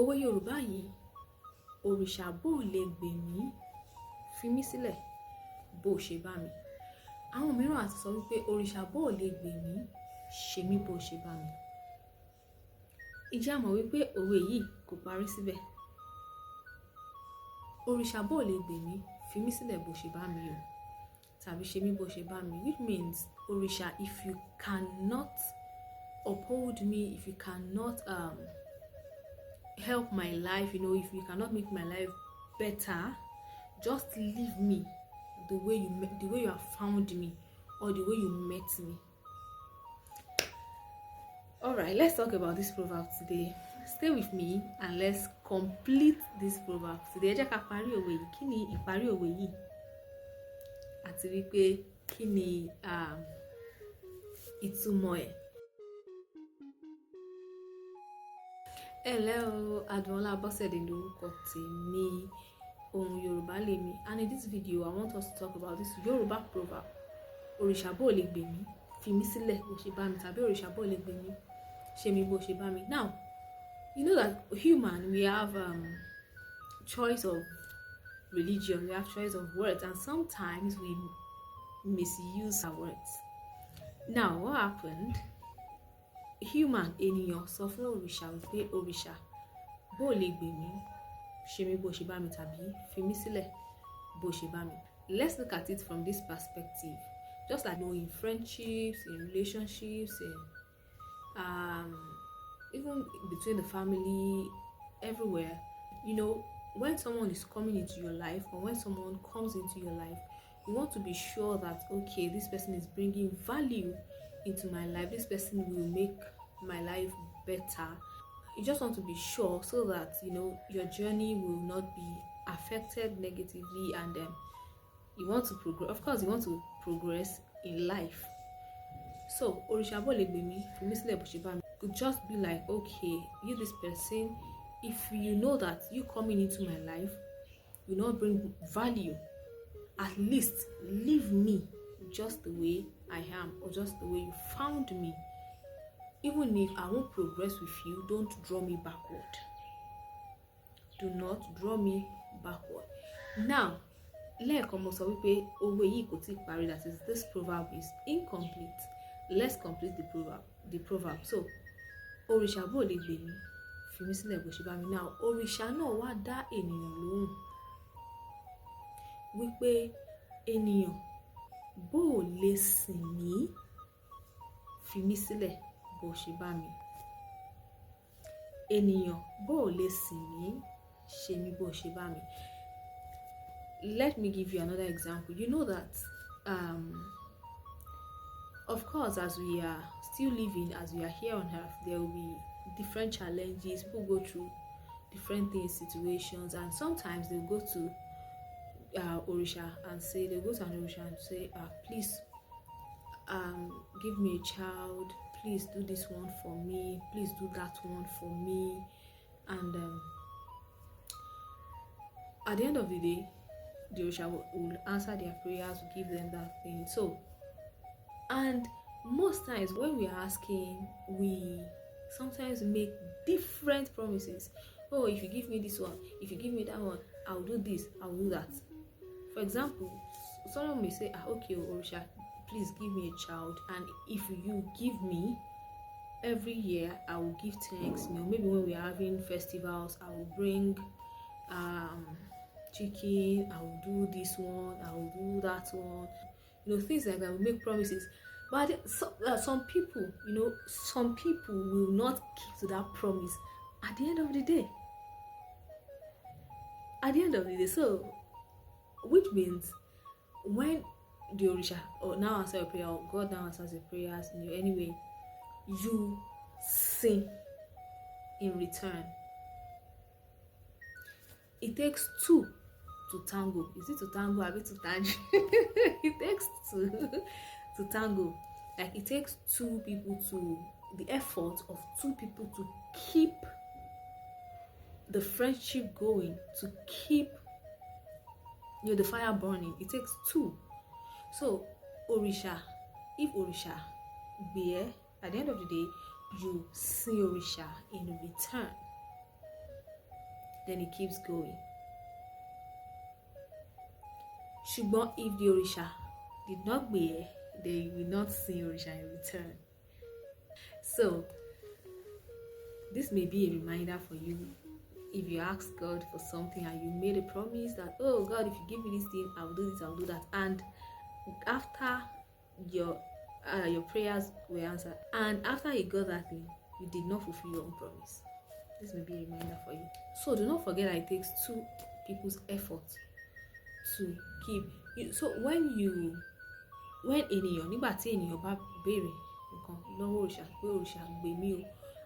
Òwe Yorùbá yìí, Òrìṣà Bóò Leè Gbè mí, fi mí sílẹ̀ bó ṣe bá mi. Àwọn mìíràn àti sọ wípé Òrìṣà Bóò Leè Gbè mí, ṣe mí bó ṣe bá mi. Ìjẹ́ a mọ̀ wípé òwe yìí kò parí síbẹ̀. Òrìṣà Bóò Leè Gbè mí, fi mí sílẹ̀ bó ṣe bá mi o. Tàbí ṣe mí bó ṣe bá mi, which means Òrìṣà, if you cannot uphold me, if you cannot help my life, if you cannot make my life better, just leave me the way you have found me, or the way you met me. All right, let's talk about this proverb today. Stay with me and let's complete this proverb today. Ẹ jẹ́ ká parí òwe yìí. Kí ni ìparí òwe yìí? Àti wípé kí ni ìtumọ̀ ẹ̀? Hello, Adwola Bosede lórúkọ tèmi, ohun Yorùbá lèmi. And in this video, I want us to talk about this Yoruba proverb. Òrìṣà Bóò Leè Gbè mí, fi mí sílẹ̀ bó ṣe bá mi. Tàbí Òrìṣà Bóò Leè Gbè mí, ṣe mí bó ṣe bá mi. Now, you know that human, we have choice of religion, we have choice of words, and sometimes we misuse our words. Now, what happened? Human, ènìyàn sọ fún òrìṣà wípé Òrìṣà Bóò Leè Gbè mí, ṣe mí bó ṣe bá mi, tàbí fi mí sílẹ̀ bó ṣe bá mi. Let's look at it from this perspective. Just like in friendships, in relationships, in even between the family, everywhere. When someone is coming into your life, or when someone comes into your life, you want to be sure that, okay, this person is bringing value into my life, this person will make my life better. You just want to be sure so that your journey will not be affected negatively, and you want to progress. Of course, you want to progress in life. So Òrìṣà Bóò Leè Gbè mí, fi mí sílẹ̀ bó ṣe bá mi could just be like, okay, you, this person, if you know that you coming into my life will not bring value, at least leave me just the way I am, or just the way you found me. Even if I won't progress with you, don't draw me backward. Do not draw me backward. Now, lẹ́ẹ̀kan mo sọ wípé òwe yìí kò tíì parí, that is, this proverb is incomplete. Let's complete the proverb. So, Òrìṣà Bóò Leè Gbè mí, fi mí sílẹ̀ bó ṣe bá mi. Now, òrìṣà náà wá dá ènìyàn lóhùn wípé ènìyàn bóò lè sìn mí, fi mí sílẹ̀ bó ṣe bá mi. Ènìyàn bóò lè sìn mí, ṣe mí bó ṣe bá mi. Let me give you another example. You know that of course, as we are still living, as we are here on earth, there will be different challenges. People go through different things, situations, and sometimes they'll go to Òrìṣà and say, please give me a child, please do this one for me, please do that one for me. And at the end of the day, the Òrìṣà will answer their prayers, will give them that thing. So, and most times when we are asking, we sometimes make different promises. Oh, if you give me this one, if you give me that one, I'll do this, I'll do that. For example, someone may say, okay, Òrìṣà, please give me a child, and if you give me, every year I will give thanks. Maybe when we are having festivals, I will bring chicken, I will do this one, I will do that one. Things like that. We make promises, but some people will not keep to that promise at the end of the day. So, which means when the Òrìṣà now answer your prayer, or God now answers your prayers, anyway, you sing in return. It takes two to tango. Is it to tango? A bit to tango. It takes two to tango. Like, it takes two people the effort of two people to keep the friendship going, to keep the fire burning. It takes two. So Òrìṣà, if Òrìṣà Gbè, at the end of the day, you sing Òrìṣà in return. then it keeps going. Ṣùgbọ́n if the Òrìṣà did not gbè, they will not see Òrìṣà in return. So this may be a reminder for you. If you ask God for something and you made a promise that, oh God, if you give me this thing, I'll do this, I'll do that, and after your prayers were answered, and after you got that thing, you did not fulfill your own promise. This may be a reminder for you. So do not forget that it takes two people's effort to keep you. So when ènìyàn, nígbà tí ènìyàn bá béèrè nǹkan lọ́wọ́ òrìṣà pé òrìṣà gbè mí o,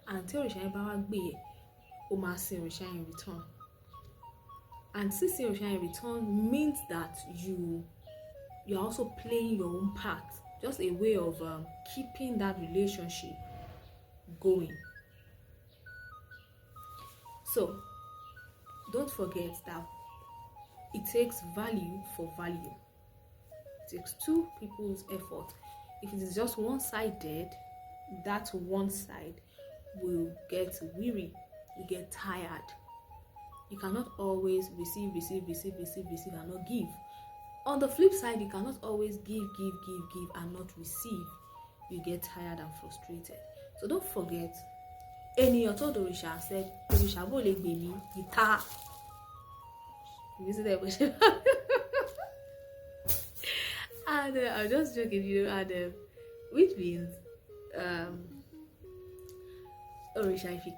and tí òrìṣà yẹn bá wá gbè yẹ, ó máa sin òrìṣà in return. And sísin òrìṣà in return means that you are also playing your own part, just a way of keeping that relationship going. So don't forget that it takes value for value. It takes two people's effort. If it is just one-sided, that one side will get weary, you get tired. You cannot always receive and not give. On the flip side, you cannot always give and not receive. You get tired and frustrated. So don't forget, ènìyàn tó d'Òrìṣà said, Òrìṣà Bóò Leè Gbè mí, guitar. You see that? And I'm just joking, and which means, Òrìṣà, if you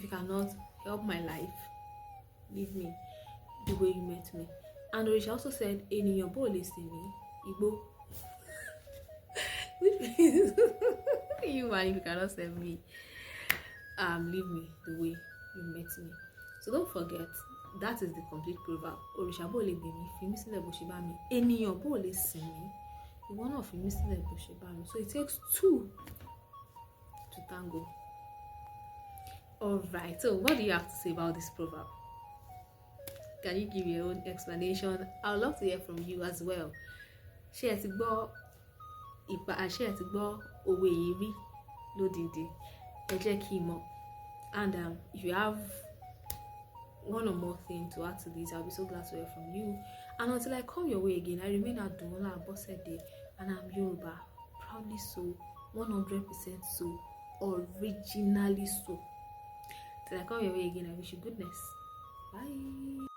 cannot help my life, leave me the way you met me. And Òrìṣà also said, ènìyàn bó lè sìn mí, igbó. Which means, you man, if you cannot save me, leave me the way you met me. So don't forget, that is the complete proverb. Òrìṣà Bóò Leè Gbè mí, fi mí sílẹ̀ bó ṣe bá mi. Ènìyàn bó lè sìn mí, ìwọ náà fi mí sílẹ̀ bó ṣe bá mi. So it takes two to tango. Alright, so what do you have to say about this proverb? Can you give your own explanation? I would love to hear from you as well. Ṣé ẹ ti gbọ́ òwe yìí rí lódìdí? Ẹ jẹ́ kí n mọ̀. And if you have one or more thing to add to this, I'll be so glad to hear from you. And until I come your way again, I remain Adunola Abosede, and I'm Yoruba, proudly so, 100% so, originally so. Till I come your way again, I wish you goodness. Bye.